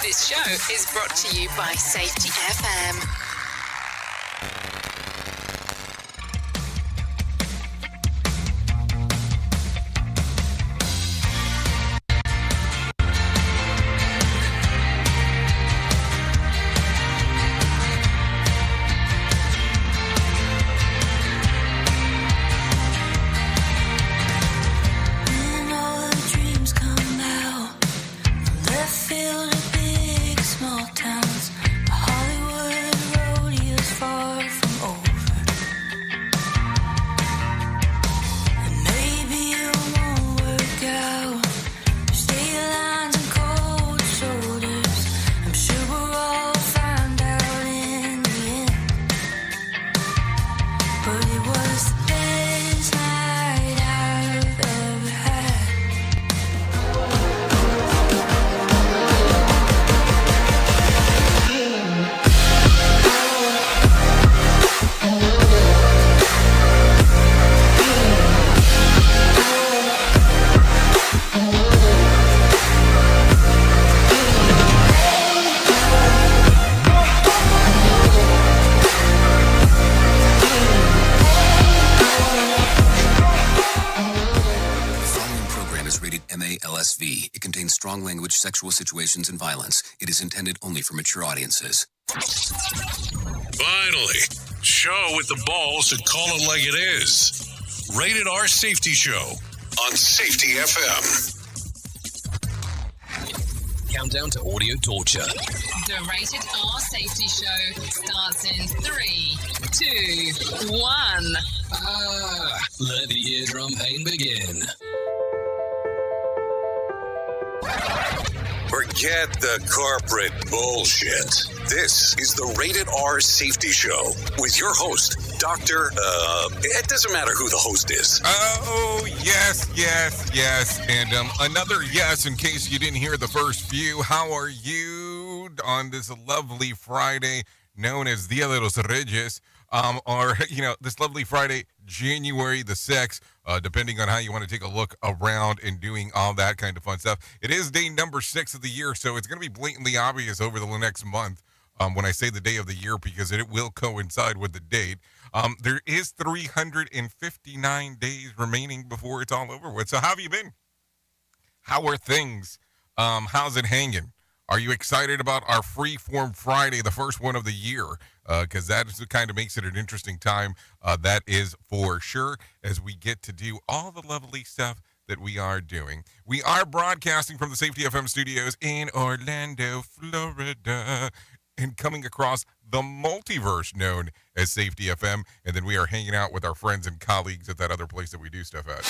This show is brought to you by Safety FM. It contains strong language, sexual situations, and violence. It is intended only for mature audiences. Finally, show with the balls to call it like it is. Rated R Safety Show on Safety FM. Countdown to audio torture. The Rated R Safety Show starts in 3, 2, 1. Let the eardrum pain begin. Forget the corporate bullshit. This is the Rated R Safety Show with your host, Dr. It doesn't matter who the host is. Oh, yes. And another yes in case you didn't hear the first few. How are you on this lovely Friday known as Dia de los Reyes? This lovely Friday, January the 6th, depending on how you want to take a look around and doing all that kind of fun stuff. It is day number 6 of the year, so it's going to be blatantly obvious over the next month when I say the day of the year because it will coincide with the date. There is 359 days remaining before it's all over with. So how have you been? How are things? How's it hanging? Are you excited about our Freeform Friday, the first one of the year? Because that is what kind of makes it an interesting time. That is for sure, as we get to do all the lovely stuff that we are doing. We are broadcasting from the Safety FM studios in Orlando, Florida, and coming across the multiverse known as Safety FM. And then we are hanging out with our friends and colleagues at that other place that we do stuff at.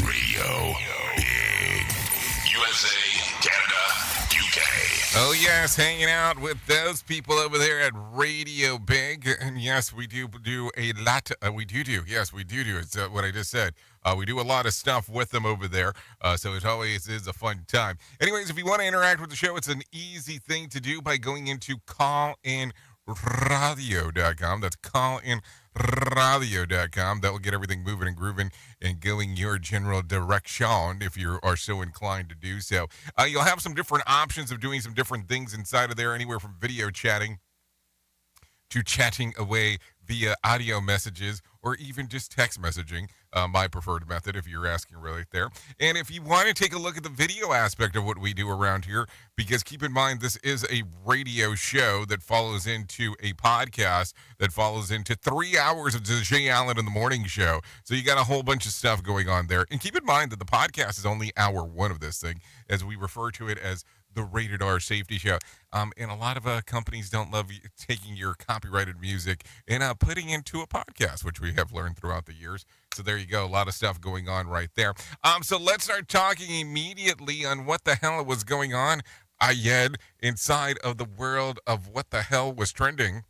Radio Big. USA, Canada, UK. Oh, yes, hanging out with those people over there at Radio Big. And yes, we do a lot. Yes, we do. It's what I just said. We do a lot of stuff with them over there. So it always is a fun time. Anyways, if you want to interact with the show, it's an easy thing to do by going into callinradio.com. That's callinradio.com. That will get everything moving and grooving and going your general direction if you are so inclined to do so. You'll have some different options of doing some different things inside of there, anywhere from video chatting to chatting away via audio messages or even just text messaging, my preferred method if you're asking right there. And if you want to take a look at the video aspect of what we do around here, because keep in mind this is a radio show that follows into a podcast that follows into 3 hours of the Jay Allen in the Morning Show. So you got a whole bunch of stuff going on there. And keep in mind that the podcast is only hour 1 of this thing, as we refer to it as the Rated R Safety Show. And a lot of companies don't love taking your copyrighted music and putting into a podcast, which we have learned throughout the years. So there you go. A lot of stuff going on right there. So let's start talking immediately on what the hell was going on, Ayed, inside of the world of what the hell was trending.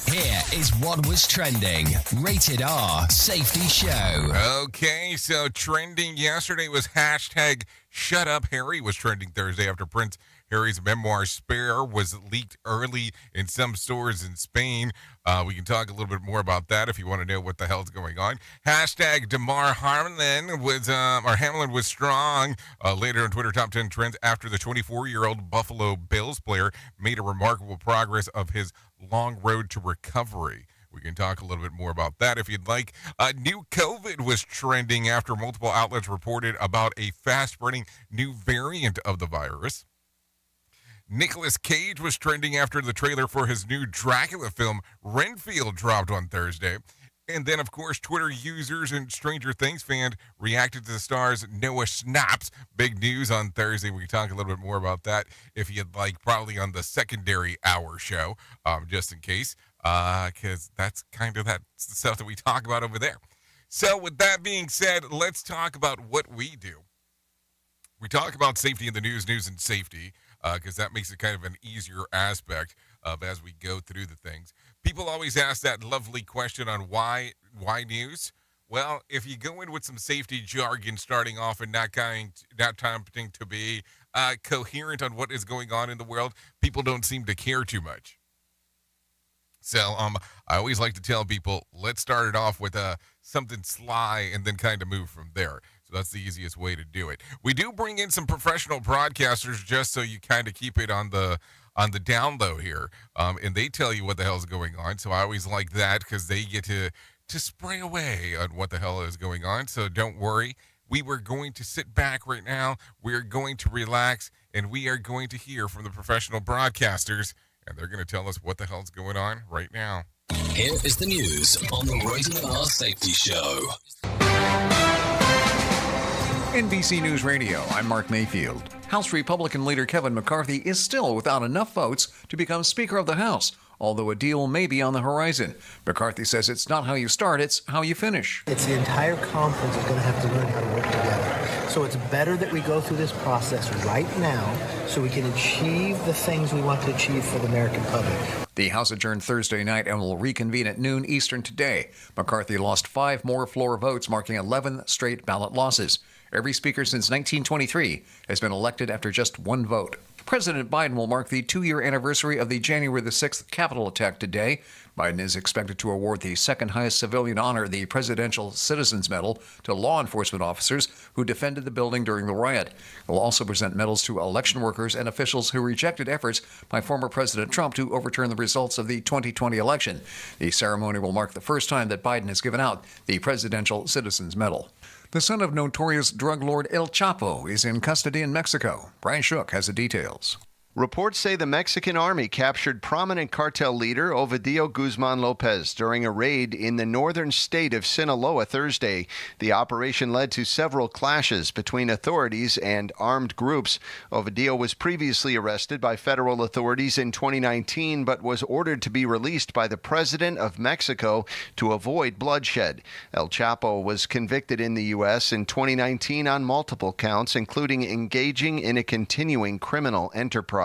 Here is what was trending. Rated R Safety Show. Okay, so trending yesterday was hashtag Shut Up Harry was trending Thursday after Prince Harry's memoir, Spare, was leaked early in some stores in Spain. We can talk a little bit more about that if you want to know what the hell's going on. Hashtag DeMar Hamlin was strong. Later on Twitter Top 10 Trends after the 24-year-old Buffalo Bills player made a remarkable progress of his long road to recovery. We can talk a little bit more about that if you'd like. New COVID was trending after multiple outlets reported about a fast-spreading new variant of the virus. Nicolas Cage was trending after the trailer for his new Dracula film, Renfield, dropped on Thursday. And then, of course, Twitter users and Stranger Things fans reacted to the star's Noah Schnapp's big news on Thursday. We can talk a little bit more about that if you'd like, probably on the secondary hour show, just in case, because that's kind of that stuff that we talk about over there. So with that being said, let's talk about what we do. We talk about safety in the news and safety, because that makes it kind of an easier aspect of as we go through the things. People always ask that lovely question on why news. Well, if you go in with some safety jargon starting off and not attempting to be coherent on what is going on in the world, people don't seem to care too much. So I always like to tell people, let's start it off with something sly and then kind of move from there. So that's the easiest way to do it. We do bring in some professional broadcasters just so you kind of keep it on the down low here, and they tell you what the hell is going on. So I always like that because they get to spray away on what the hell is going on. So don't worry. We were going to sit back right now. We're going to relax, and we are going to hear from the professional broadcasters, and they're going to tell us what the hell's going on right now. Here is the news on the Rated R Safety Show. NBC News Radio, I'm Mark Mayfield. House Republican leader Kevin McCarthy is still without enough votes to become Speaker of the House, although a deal may be on the horizon. McCarthy says it's not how you start, it's how you finish. It's the entire conference is going to have to learn how to work together. So it's better that we go through this process right now so we can achieve the things we want to achieve for the American public. The House adjourned Thursday night and will reconvene at noon Eastern today. McCarthy lost 5 more floor votes, marking 11 straight ballot losses. Every speaker since 1923 has been elected after just 1 vote. President Biden will mark the 2-year anniversary of the January the 6th Capitol attack today. Biden is expected to award the second highest civilian honor, the Presidential Citizens Medal, to law enforcement officers who defended the building during the riot. It will also present medals to election workers and officials who rejected efforts by former President Trump to overturn the results of the 2020 election. The ceremony will mark the first time that Biden has given out the Presidential Citizens Medal. The son of notorious drug lord El Chapo is in custody in Mexico. Brian Shook has the details. Reports say the Mexican army captured prominent cartel leader Ovidio Guzman Lopez during a raid in the northern state of Sinaloa Thursday. The operation led to several clashes between authorities and armed groups. Ovidio was previously arrested by federal authorities in 2019, but was ordered to be released by the president of Mexico to avoid bloodshed. El Chapo was convicted in the U.S. in 2019 on multiple counts, including engaging in a continuing criminal enterprise.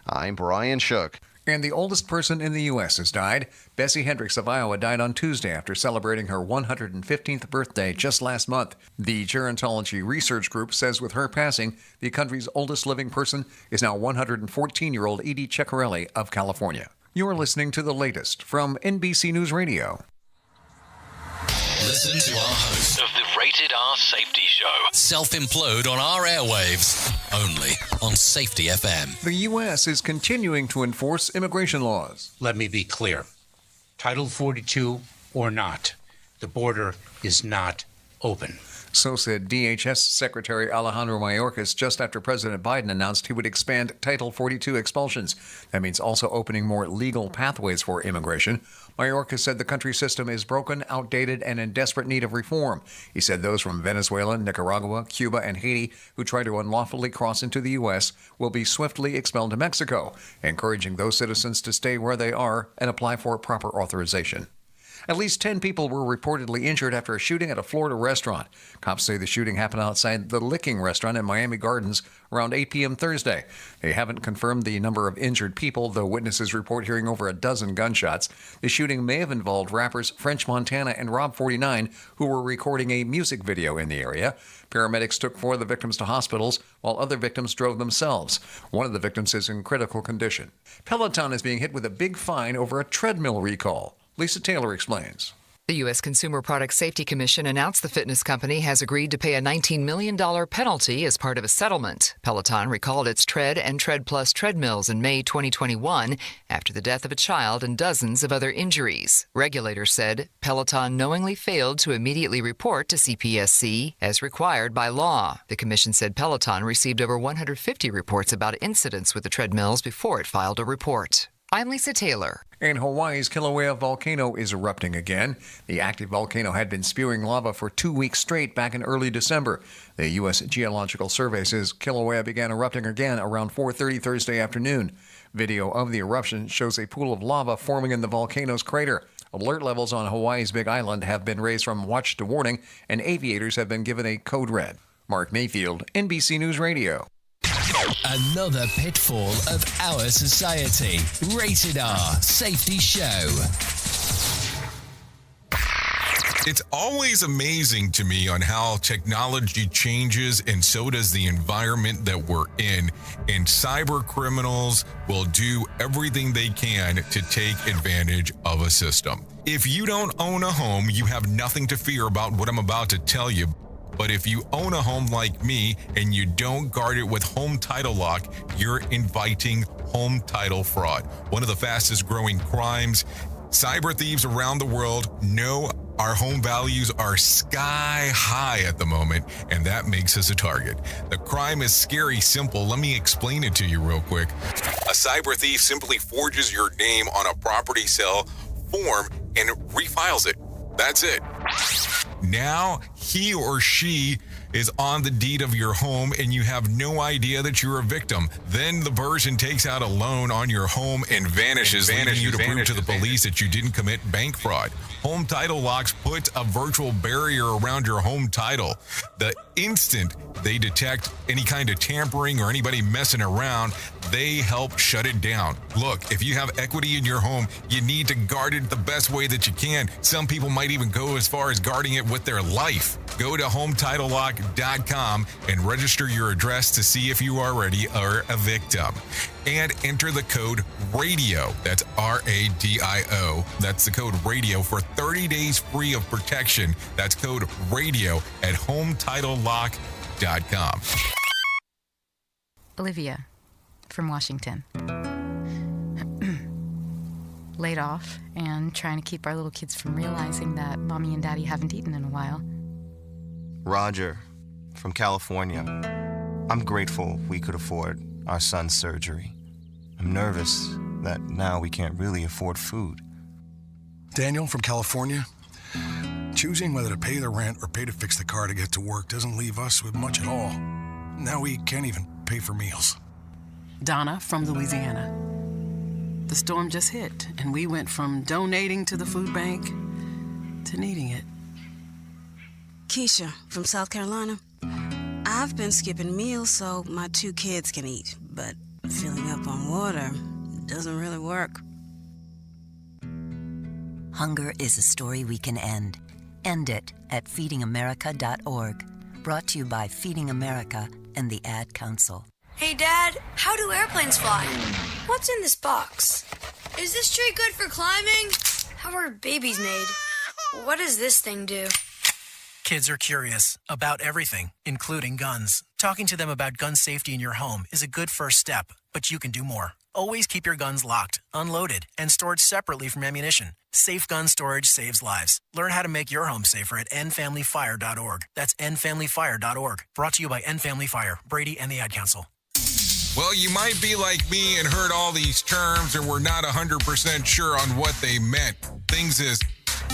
I'm Brian Shook. And the oldest person in the U.S. has died. Bessie Hendricks of Iowa died on Tuesday after celebrating her 115th birthday just last month. The Gerontology Research Group says with her passing, the country's oldest living person is now 114-year-old Edie Ceccarelli of California. You're listening to the latest from NBC News Radio. Listen to our host of the Rated R Safety Show self-implode on our airwaves, only on Safety FM. The U.S. is continuing to enforce immigration laws. Let me be clear. Title 42 or not, the border is not open. So said DHS Secretary Alejandro Mayorkas just after President Biden announced he would expand Title 42 expulsions. That means also opening more legal pathways for immigration. Mayorkas said the country system is broken, outdated, and in desperate need of reform. He said those from Venezuela, Nicaragua, Cuba, and Haiti who try to unlawfully cross into the U.S. will be swiftly expelled to Mexico, encouraging those citizens to stay where they are and apply for proper authorization. At least 10 people were reportedly injured after a shooting at a Florida restaurant. Cops say the shooting happened outside the Licking restaurant in Miami Gardens around 8 p.m. Thursday. They haven't confirmed the number of injured people, though witnesses report hearing over a dozen gunshots. The shooting may have involved rappers French Montana and Rob 49, who were recording a music video in the area. Paramedics took 4 of the victims to hospitals, while other victims drove themselves. One of the victims is in critical condition. Peloton is being hit with a big fine over a treadmill recall. Lisa Taylor explains. The U.S. Consumer Product Safety Commission announced the fitness company has agreed to pay a $19 million penalty as part of a settlement. Peloton recalled its Tread and Tread Plus treadmills in May 2021 after the death of a child and dozens of other injuries. Regulators said Peloton knowingly failed to immediately report to CPSC as required by law. The commission said Peloton received over 150 reports about incidents with the treadmills before it filed a report. I'm Lisa Taylor. And Hawaii's Kilauea volcano is erupting again. The active volcano had been spewing lava for 2 weeks straight back in early December. The U.S. Geological Survey says Kilauea began erupting again around 4:30 Thursday afternoon. Video of the eruption shows a pool of lava forming in the volcano's crater. Alert levels on Hawaii's Big Island have been raised from watch to warning, and aviators have been given a code red. Mark Mayfield, NBC News Radio. Another pitfall of our society. Rated R Safety Show. It's always amazing to me on how technology changes, and so does the environment that we're in. And cyber criminals will do everything they can to take advantage of a system. If you don't own a home, you have nothing to fear about what I'm about to tell you. But if you own a home like me and you don't guard it with Home Title Lock, you're inviting home title fraud. One of the fastest growing crimes. Cyber thieves around the world know our home values are sky high at the moment, and that makes us a target. The crime is scary simple. Let me explain it to you real quick. A cyber thief simply forges your name on a property sale form and refiles it. That's it. Now he or she is on the deed of your home and you have no idea that you're a victim. Then the person takes out a loan on your home and vanishes, leaving you to prove to the police that you didn't commit bank fraud. Home Title Locks puts a virtual barrier around your home title. The instant they detect any kind of tampering or anybody messing around, they help shut it down. Look, if you have equity in your home, you need to guard it the best way that you can. Some people might even go as far as guarding it with their life. Go to HometitleLock.com and register your address to see if you already are a victim. And enter the code RADIO. That's RADIO. That's the code RADIO for 30 days free of protection. That's code RADIO at HometitleLock.com. Olivia from Washington. Laid off and trying to keep our little kids from realizing that mommy and daddy haven't eaten in a while. Roger from California. I'm grateful we could afford our son's surgery. I'm nervous that now we can't really afford food. Daniel from California. Choosing whether to pay the rent or pay to fix the car to get to work doesn't leave us with much at all. Now we can't even pay for meals. Donna from Louisiana. The storm just hit, and we went from donating to the food bank to needing it. Keisha from South Carolina. I've been skipping meals so my 2 kids can eat, but filling up on water doesn't really work. Hunger is a story we can end. End it at feedingamerica.org. Brought to you by Feeding America and the Ad Council. Hey, Dad, how do airplanes fly? What's in this box? Is this tree good for climbing? How are babies made? What does this thing do? Kids are curious about everything, including guns. Talking to them about gun safety in your home is a good first step, but you can do more. Always keep your guns locked, unloaded, and stored separately from ammunition. Safe gun storage saves lives. Learn how to make your home safer at endfamilyfire.org. That's endfamilyfire.org. Brought to you by End Family Fire, Brady, and the Ad Council. Well, you might be like me and heard all these terms and we're not 100% sure on what they meant. Things is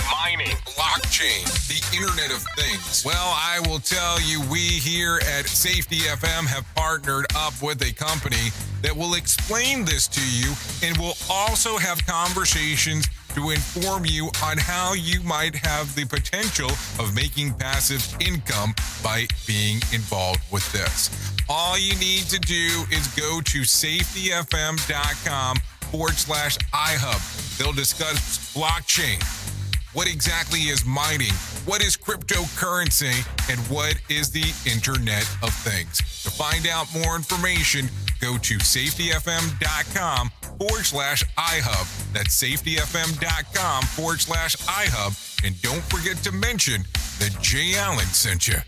mining, blockchain, the Internet of Things. Well, I will tell you, we here at Safety FM have partnered up with a company that will explain this to you and will also have conversations to inform you on how you might have the potential of making passive income by being involved with this. All you need to do is go to safetyfm.com/iHub. They'll discuss blockchain. What exactly is mining? What is cryptocurrency? And what is the Internet of Things? To find out more information, go to safetyfm.com/iHub. That's safetyfm.com/iHub. And don't forget to mention that Jay Allen sent you.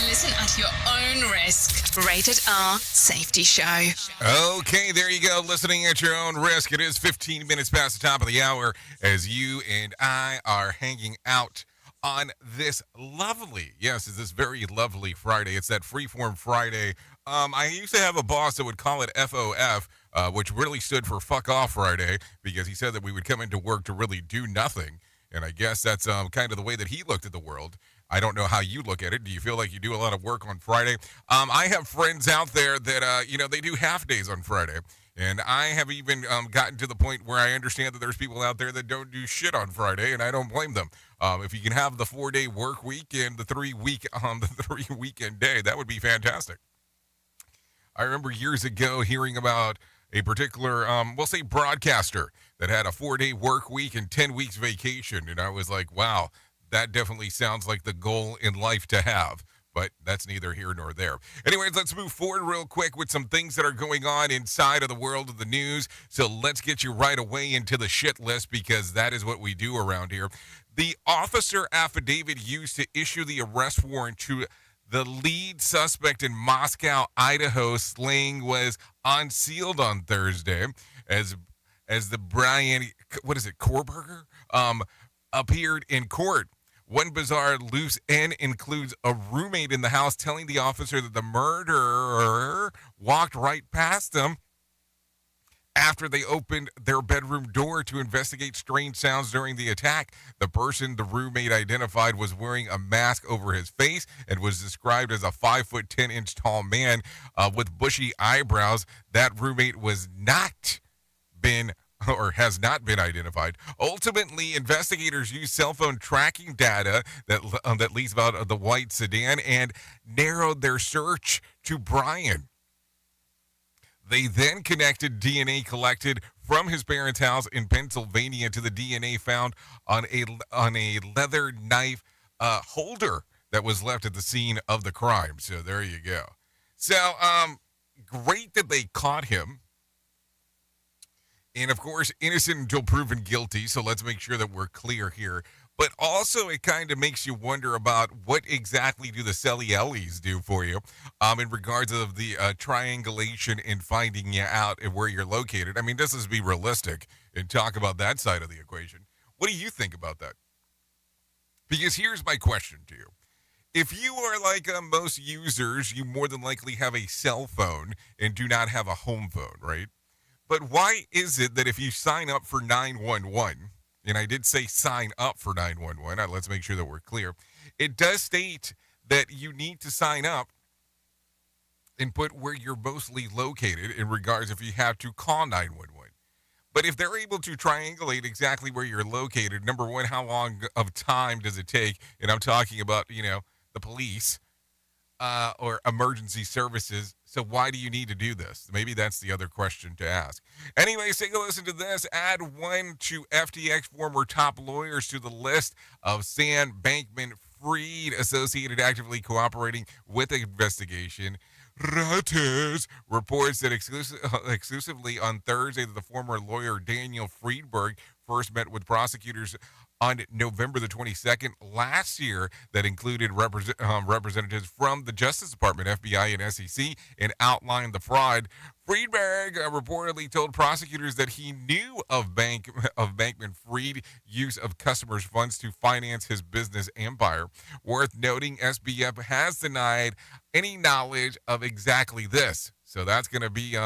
Listen at your own risk. Rated R Safety Show. Okay, there you go. Listening at your own risk. It is 15 minutes past the top of the hour as you and I are hanging out on this lovely, yes, it's this very lovely Friday. It's that Freeform Friday. I used to have a boss that would call it FOF, which really stood for Fuck Off Friday, because he said that we would come into work to really do nothing. And I guess that's kind of the way that he looked at the world. I don't know how you look at it. Do you feel like you do a lot of work on Friday? I have friends out there that, they do half days on Friday. And I have even gotten to the point where I understand that there's people out there that don't do shit on Friday, and I don't blame them. If you can have the 4-day work week and the 3 weekend day, that would be fantastic. I remember years ago hearing about a particular, we'll say broadcaster that had a 4-day work week and 10 weeks vacation. And I was like, wow, that definitely sounds like the goal in life to have. But that's neither here nor there. Anyways, let's move forward real quick with some things that are going on inside of the world of the news. So let's get you right away into the shit list, because that is what we do around here. The officer affidavit used to issue the arrest warrant to the lead suspect in Moscow, Idaho slaying was unsealed on Thursday as the Brian, Koberger, appeared in court. One bizarre loose end includes a roommate in the house telling the officer that the murderer walked right past them after they opened their bedroom door to investigate strange sounds during the attack. The person the roommate identified was wearing a mask over his face and was described as a 5'10" tall man with bushy eyebrows. That roommate has not been identified. Ultimately, investigators used cell phone tracking data that leads about the white sedan and narrowed their search to Brian. They then connected DNA collected from his parents' house in Pennsylvania to the DNA found on a leather knife holder that was left at the scene of the crime. So there you go. So great that they caught him. And, of course, innocent until proven guilty, so let's make sure that we're clear here. But also it kind of makes you wonder about what exactly do the Celiellis do for you in regards of the triangulation and finding you out and where you're located. I mean, let's just be realistic and talk about that side of the equation. What do you think about that? Because here's my question to you. If you are like most users, you more than likely have a cell phone and do not have a home phone, right? But why is it that if you sign up for 911, and I did say sign up for 911, let's make sure that we're clear, it does state that you need to sign up and put where you're mostly located in regards if you have to call 911. But if they're able to triangulate exactly where you're located, number one, how long of time does it take? And I'm talking about, the police or emergency services. So why do you need to do this? Maybe that's the other question to ask. Anyways, take a listen to this. Add one to FTX former top lawyers to the list of Sam Bankman-Fried associated actively cooperating with the investigation. Reuters reports that exclusively on Thursday that the former lawyer Daniel Friedberg first met with prosecutors on November the 22nd last year that included representatives from the Justice Department, FBI, and SEC, and outlined the fraud. Friedberg reportedly told prosecutors that he knew of Bankman-Fried use of customers' funds to finance his business empire. Worth noting, SBF has denied any knowledge of exactly this. So that's going to be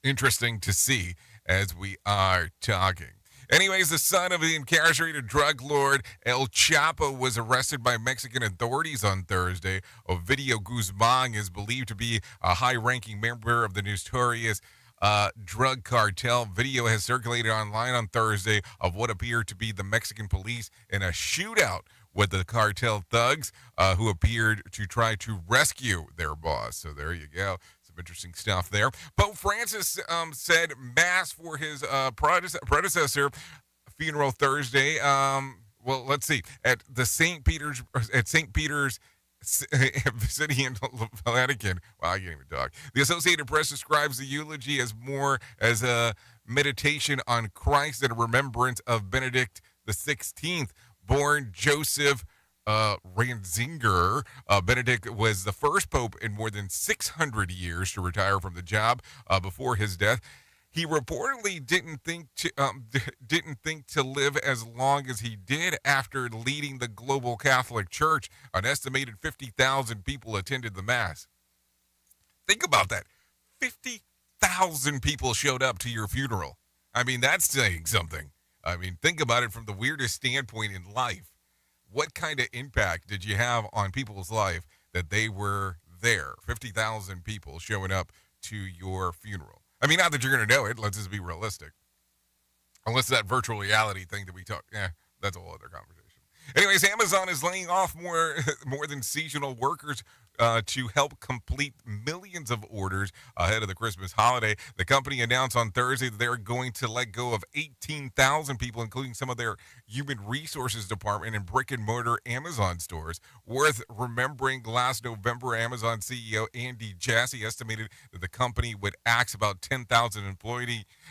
interesting to see as we are talking. Anyways, the son of the incarcerated drug lord El Chapo was arrested by Mexican authorities on Thursday. Ovidio Guzman is believed to be a high-ranking member of the notorious drug cartel. Video has circulated online on Thursday of what appeared to be the Mexican police in a shootout with the cartel thugs who appeared to try to rescue their boss. So there you go. Some interesting stuff there. Pope Francis said mass for his predecessor funeral Thursday. Well, let's see. At St. Peter's City in Vatican. Wow, I can't even talk. The Associated Press describes the eulogy as more as a meditation on Christ and a remembrance of Benedict XVI, born Joseph Ratzinger. Benedict was the first pope in more than 600 years to retire from the job before his death. He reportedly didn't think to live as long as he did after leading the global Catholic Church. An estimated 50,000 people attended the Mass. Think about that. 50,000 people showed up to your funeral. I mean, that's saying something. I mean, think about it from the weirdest standpoint in life. What kind of impact did you have on people's life that they were there? 50,000 people showing up to your funeral. I mean, not that you're going to know it. Let's just be realistic. Unless that virtual reality thing that we talk, that's a whole other conversation. Anyways, Amazon is laying off more than seasonal workers to help complete millions of orders ahead of the Christmas holiday. The company announced on Thursday that they're going to let go of 18,000 people, including some of their human resources department and brick-and-mortar Amazon stores. Worth remembering, last November, Amazon CEO Andy Jassy estimated that the company would axe about 10,000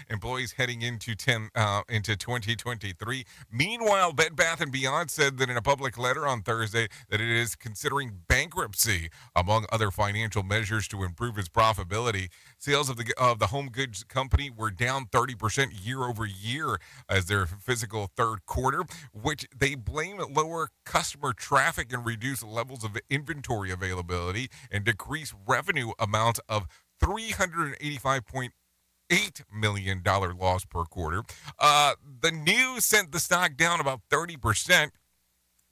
employees heading into 2023. Meanwhile, Bed Bath & Beyond said that in a public letter on Thursday that it is considering bankruptcy, among other financial measures, to improve its profitability. Sales of the home goods company were down 30% year over year as their fiscal third quarter, which they blame lower customer traffic and reduced levels of inventory availability and decreased revenue amount of $385.8 million loss per quarter. The news sent the stock down about 30%,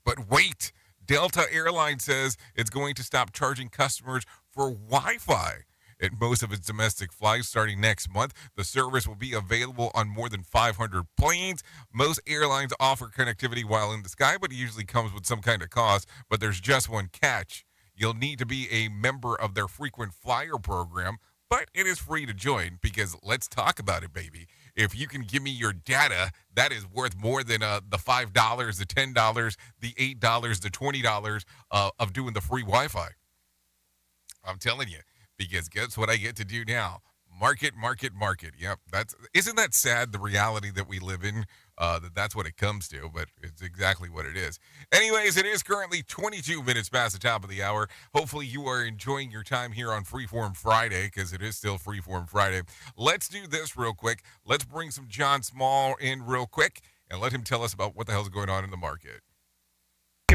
but wait. Delta Airlines says it's going to stop charging customers for Wi-Fi at most of its domestic flights starting next month. The service will be available on more than 500 planes. Most airlines offer connectivity while in the sky, but it usually comes with some kind of cost. But there's just one catch. You'll need to be a member of their frequent flyer program, but it is free to join because let's talk about it, baby. If you can give me your data, that is worth more than the $5, the $10, the $8, the $20 of doing the free Wi-Fi. I'm telling you, because guess what I get to do now? Market. Yep, isn't that sad, the reality that we live in, that's what it comes to, but it's exactly what it is. Anyways, it is currently 22 minutes past the top of the hour. Hopefully you are enjoying your time here on Freeform Friday, because it is still Freeform Friday. Let's do this real quick. Let's bring some John Small in real quick and let him tell us about what the hell's going on in the market.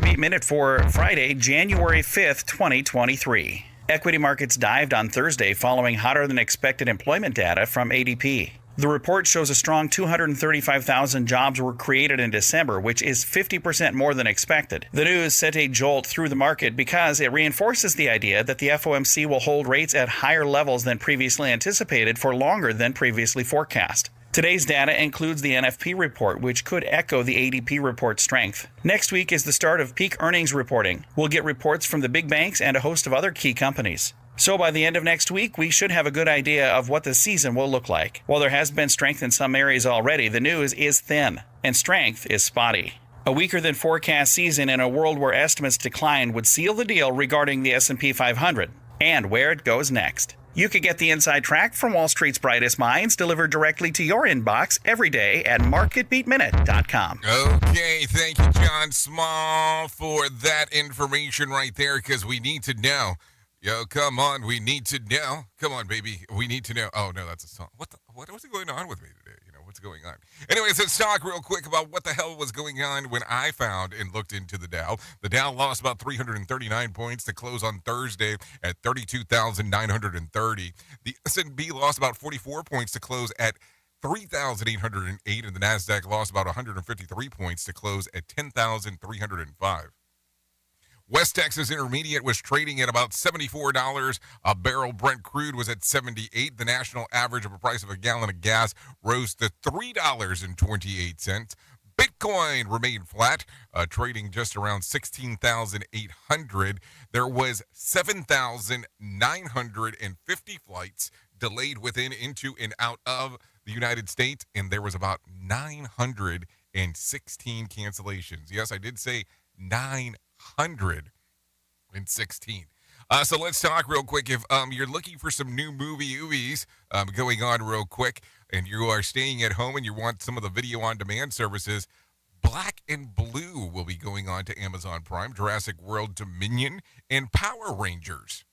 Beat Minute for Friday, January 5th, 2023. Equity markets dived on Thursday following hotter than expected employment data from ADP. The report shows a strong 235,000 jobs were created in December, which is 50% more than expected. The news sent a jolt through the market because it reinforces the idea that the FOMC will hold rates at higher levels than previously anticipated for longer than previously forecast. Today's data includes the NFP report, which could echo the ADP report's strength. Next week is the start of peak earnings reporting. We'll get reports from the big banks and a host of other key companies. So by the end of next week, we should have a good idea of what the season will look like. While there has been strength in some areas already, the news is thin, and strength is spotty. A weaker than forecast season in a world where estimates decline would seal the deal regarding the S&P 500 and where it goes next. You can get the inside track from Wall Street's brightest minds delivered directly to your inbox every day at MarketBeatMinute.com. Okay, thank you, John Small, for that information right there, because we need to know. Yo, come on, we need to know. Come on, baby, we need to know. Oh, no, that's a song. What was going on with me today? What's going on? Anyways, let's talk real quick about what the hell was going on when I found and looked into the Dow. The Dow lost about 339 points to close on Thursday at 32,930. The S&P lost about 44 points to close at 3,808, and the NASDAQ lost about 153 points to close at 10,305. West Texas Intermediate was trading at about $74 a barrel. Brent crude was at $78. The national average of a price of a gallon of gas rose to $3.28. Bitcoin remained flat, trading just around 16,800. There was 7,950 flights delayed within, into, and out of the United States, and there was about 916 cancellations. Yes, I did say 916. So let's talk real quick. If you're looking for some new movies going on real quick, and you are staying at home and you want some of the video on demand services, Black and Blue will be going on to Amazon Prime, Jurassic World Dominion, and Power Rangers.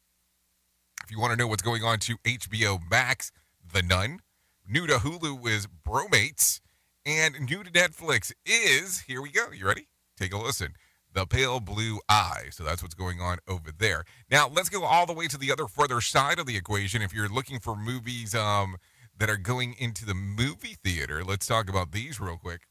If you want to know what's going on to HBO Max, The Nun. New to Hulu is Bromates. And new to Netflix is, here we go, you ready? Take a listen. The Pale Blue Eye. So that's what's going on over there. Now, let's go all the way to the other further side of the equation. If you're looking for movies that are going into the movie theater, let's talk about these real quick.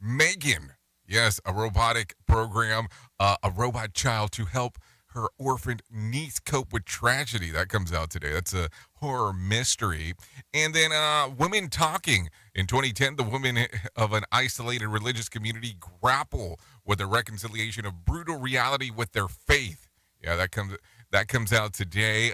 Megan. Yes, a robotic program, a robot child to help her orphaned niece cope with tragedy. That comes out today. That's a horror mystery. And then Women Talking. In 2010, the women of an isolated religious community grapple with the reconciliation of brutal reality with their faith. Yeah, that comes out today.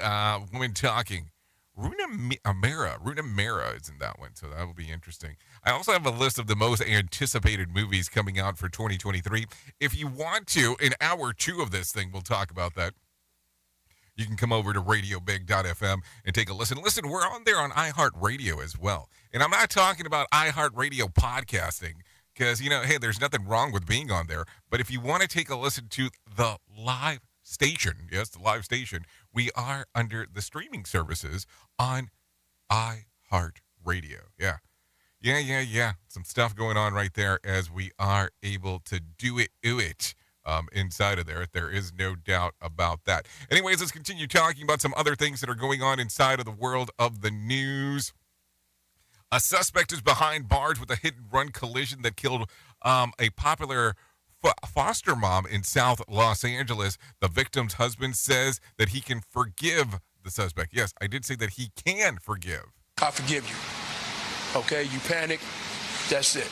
Women Talking. Runa Mara is in that one, so that will be interesting. I also have a list of the most anticipated movies coming out for 2023. If you want to, in hour 2 of this thing, we'll talk about that. You can come over to radiobig.fm and take a listen. Listen, we're on there on iHeartRadio as well. And I'm not talking about iHeartRadio podcasting because, hey, there's nothing wrong with being on there. But if you want to take a listen to the live station, yes, the live station, we are under the streaming services on iHeartRadio. Yeah. Some stuff going on right there as we are able to do it inside of there. There is no doubt about that. Anyways, let's continue talking about some other things that are going on inside of the world of the news. A suspect is behind bars with a hit-and-run collision that killed a popular foster mom in South Los Angeles. The victim's husband says that he can forgive the suspect. Yes, I did say that he can forgive. I forgive you. Okay, you panic. That's it.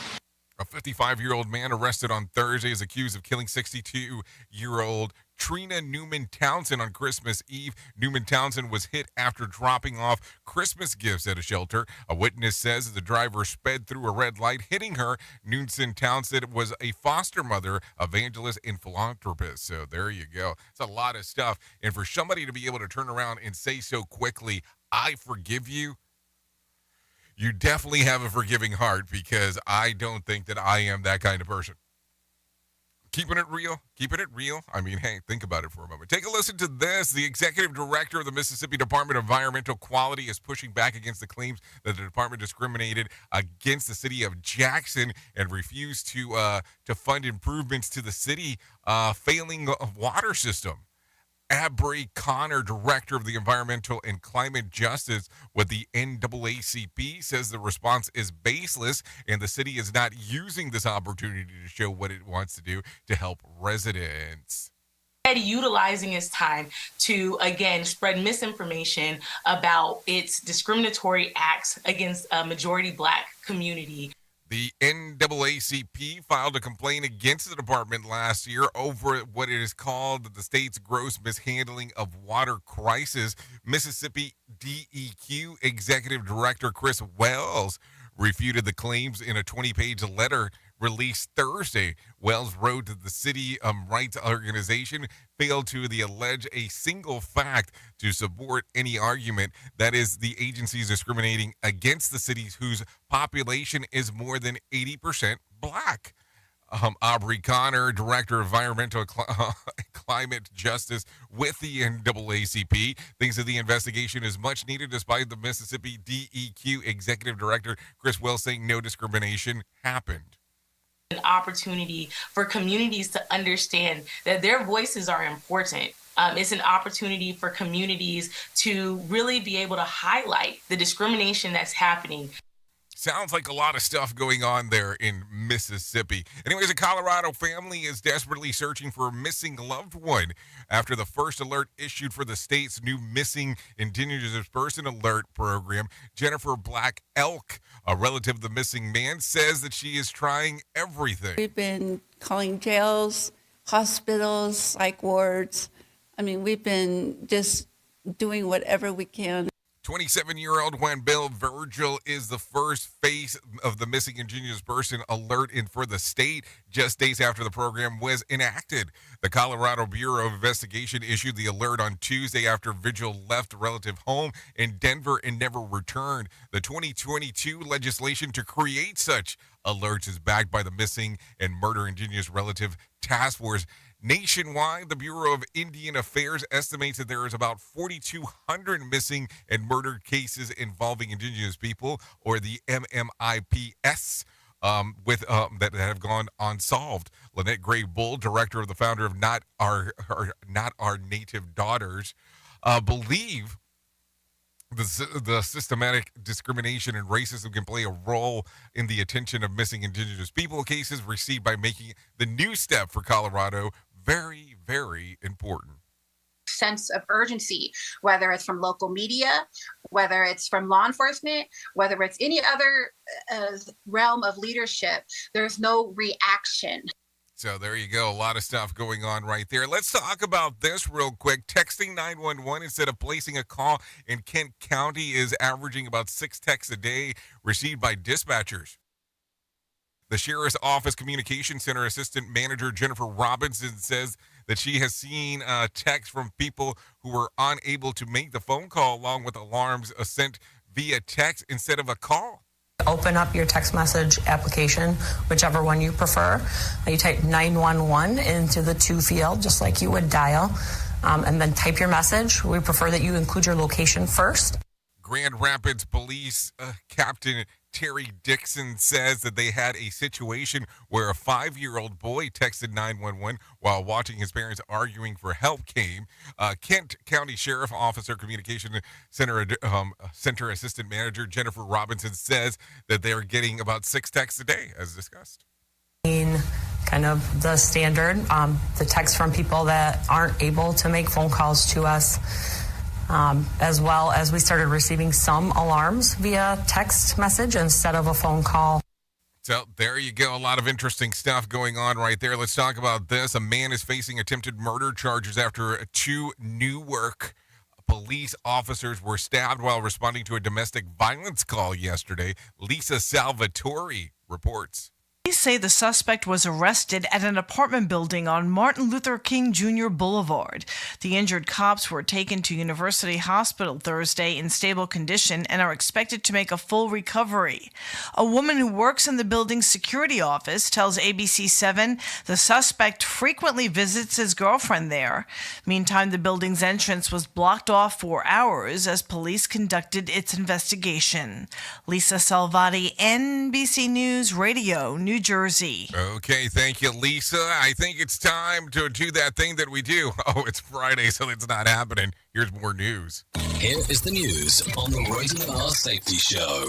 A 55-year-old man arrested on Thursday is accused of killing 62-year-old Trina Newman Townsend on Christmas Eve. Newman Townsend was hit after dropping off Christmas gifts at a shelter. A witness says the driver sped through a red light, hitting her. Newman Townsend was a foster mother, evangelist, and philanthropist. So there you go. It's a lot of stuff. And for somebody to be able to turn around and say so quickly, I forgive you, you definitely have a forgiving heart, because I don't think that I am that kind of person. Keeping it real. I mean, hey, think about it for a moment. Take a listen to this. The executive director of the Mississippi Department of Environmental Quality is pushing back against the claims that the department discriminated against the city of Jackson and refused to fund improvements to the city failing water system. Abray Connor, director of the Environmental and Climate Justice with the NAACP, says the response is baseless and the city is not using this opportunity to show what it wants to do to help residents. Utilizing his time to, again, spread misinformation about its discriminatory acts against a majority Black community. The NAACP filed a complaint against the department last year over what it is called the state's gross mishandling of water crisis. Mississippi DEQ Executive Director Chris Wells refuted the claims in a 20-page letter released Thursday. Wells wrote that the city rights organization failed to allege a single fact to support any argument that is the agency is discriminating against the cities whose population is more than 80% Black. Aubrey Connor, Director of Environmental Climate Justice with the NAACP, thinks that the investigation is much needed, despite the Mississippi DEQ Executive Director Chris Wells saying no discrimination happened. An opportunity for communities to understand that their voices are important. It's an opportunity for communities to really be able to highlight the discrimination that's happening. Sounds like a lot of stuff going on there in Mississippi. Anyways, a Colorado family is desperately searching for a missing loved one after the first alert issued for the state's new Missing Indigenous Person Alert program. Jennifer Black Elk, a relative of the missing man, says that she is trying everything. We've been calling jails, hospitals, psych wards. I mean, we've been just doing whatever we can. 27-year-old Juan Bill Virgil is the first face of the Missing Indigenous Person Alert for the state just days after the program was enacted. The Colorado Bureau of Investigation issued the alert on Tuesday after Virgil left a relative home in Denver and never returned. The 2022 legislation to create such alerts is backed by the Missing and Murder Indigenous Relative Task Force. Nationwide, the Bureau of Indian Affairs estimates that there is about 4,200 missing and murdered cases involving Indigenous people, or the MMIPS, that have gone unsolved. Lynette Gray Bull, director of the founder of Not Our Native Daughters, believe the systematic discrimination and racism can play a role in the attention of missing Indigenous people cases received by making the new step for Colorado very, very important. Sense of urgency, whether it's from local media, whether it's from law enforcement, whether it's any other realm of leadership, there's no reaction. So there you go. A lot of stuff going on right there. Let's talk about this real quick. Texting 911 instead of placing a call in Kent County is averaging about 6 texts a day received by dispatchers. The Sheriff's Office Communication Center Assistant Manager Jennifer Robinson says that she has seen texts from people who were unable to make the phone call, along with alarms sent via text instead of a call. Open up your text message application, whichever one you prefer. You type 911 into the to field, just like you would dial, and then type your message. We prefer that you include your location first. Grand Rapids Police Captain Terry Dixon says that they had a situation where a 5-year-old boy texted 911 while watching his parents arguing for help came. Kent County Sheriff Officer Communication Center Assistant Manager Jennifer Robinson says that they are getting about 6 texts a day, as discussed. Kind of the standard, the texts from people that aren't able to make phone calls to us. As well as we started receiving some alarms via text message instead of a phone call. So there you go. A lot of interesting stuff going on right there. Let's talk about this. A man is facing attempted murder charges after 2 Newark police officers were stabbed while responding to a domestic violence call yesterday. Lisa Salvatore reports. Police say the suspect was arrested at an apartment building on Martin Luther King Jr. Boulevard. The injured cops were taken to University Hospital Thursday in stable condition and are expected to make a full recovery. A woman who works in the building's security office tells ABC7 the suspect frequently visits his girlfriend there. Meantime, the building's entrance was blocked off for hours as police conducted its investigation. Lisa Salvati, NBC News Radio, New Jersey. Okay, thank you, Lisa. I think it's time to do that thing that we do. Oh, it's Friday, so it's not happening. Here's more news. Here is the news on the Rated R Safety Show.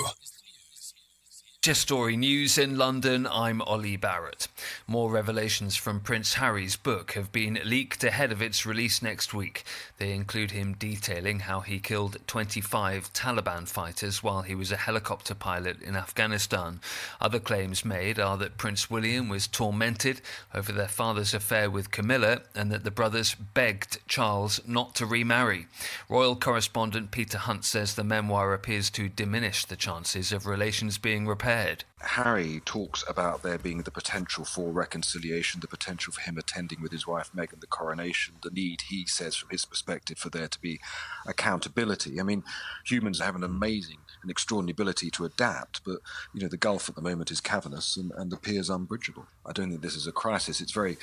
Just Story News in London, I'm Ollie Barrett. More revelations from Prince Harry's book have been leaked ahead of its release next week. They include him detailing how he killed 25 Taliban fighters while he was a helicopter pilot in Afghanistan. Other claims made are that Prince William was tormented over their father's affair with Camilla and that the brothers begged Charles not to remarry. Royal correspondent Peter Hunt says the memoir appears to diminish the chances of relations being repaired. Harry talks about there being the potential for reconciliation, the potential for him attending with his wife Meghan the coronation, the need, he says, from his perspective, for there to be accountability. I mean, humans have an amazing and extraordinary ability to adapt, but, you know, the gulf at the moment is cavernous and appears unbridgeable. I don't think this is a crisis. It's very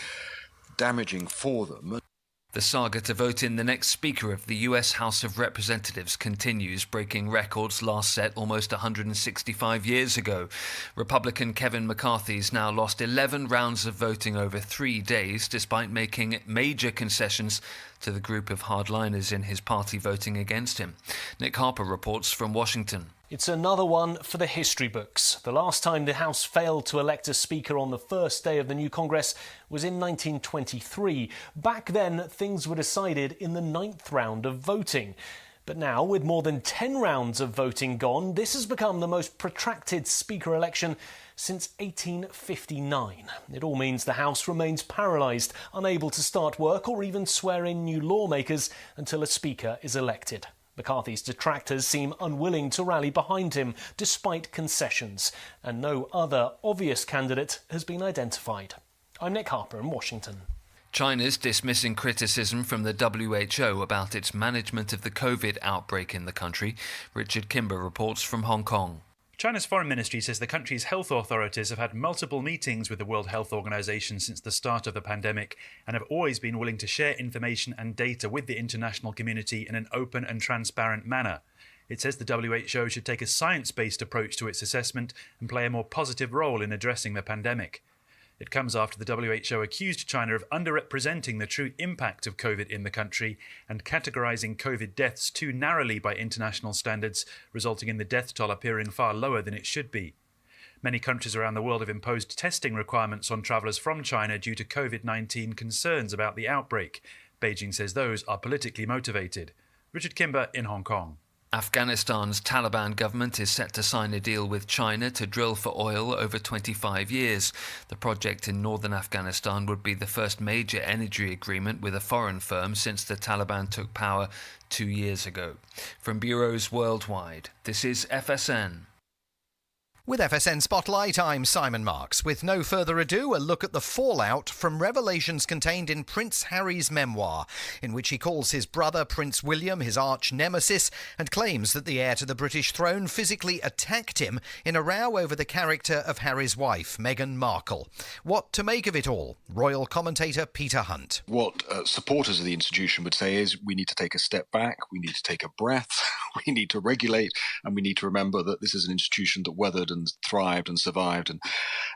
damaging for them. The saga to vote in the next Speaker of the US House of Representatives continues, breaking records last set almost 165 years ago. Republican Kevin McCarthy's now lost 11 rounds of voting over 3 days, despite making major concessions to the group of hardliners in his party voting against him. Nick Harper reports from Washington. It's another one for the history books. The last time the House failed to elect a Speaker on the first day of the new Congress was in 1923. Back then, things were decided in the 9th round of voting. But now, with more than 10 rounds of voting gone, this has become the most protracted Speaker election since 1859. It all means the House remains paralysed, unable to start work or even swear in new lawmakers until a Speaker is elected. McCarthy's detractors seem unwilling to rally behind him, despite concessions, and no other obvious candidate has been identified. I'm Nick Harper in Washington. China's dismissing criticism from the WHO about its management of the COVID outbreak in the country. Richard Kimber reports from Hong Kong. China's foreign ministry says the country's health authorities have had multiple meetings with the World Health Organization since the start of the pandemic and have always been willing to share information and data with the international community in an open and transparent manner. It says the WHO should take a science-based approach to its assessment and play a more positive role in addressing the pandemic. It comes after the WHO accused China of underrepresenting the true impact of COVID in the country and categorising COVID deaths too narrowly by international standards, resulting in the death toll appearing far lower than it should be. Many countries around the world have imposed testing requirements on travellers from China due to COVID-19 concerns about the outbreak. Beijing says those are politically motivated. Richard Kimber in Hong Kong. Afghanistan's Taliban government is set to sign a deal with China to drill for oil over 25 years. The project in northern Afghanistan would be the first major energy agreement with a foreign firm since the Taliban took power 2 years ago. From bureaus worldwide, this is FSN. With FSN Spotlight, I'm Simon Marks. With no further ado, a look at the fallout from revelations contained in Prince Harry's memoir, in which he calls his brother Prince William his arch-nemesis and claims that the heir to the British throne physically attacked him in a row over the character of Harry's wife, Meghan Markle. What to make of it all? Royal commentator Peter Hunt. What supporters of the institution would say is we need to take a step back, we need to take a breath, we need to regulate, and we need to remember that this is an institution that weathered and thrived and survived an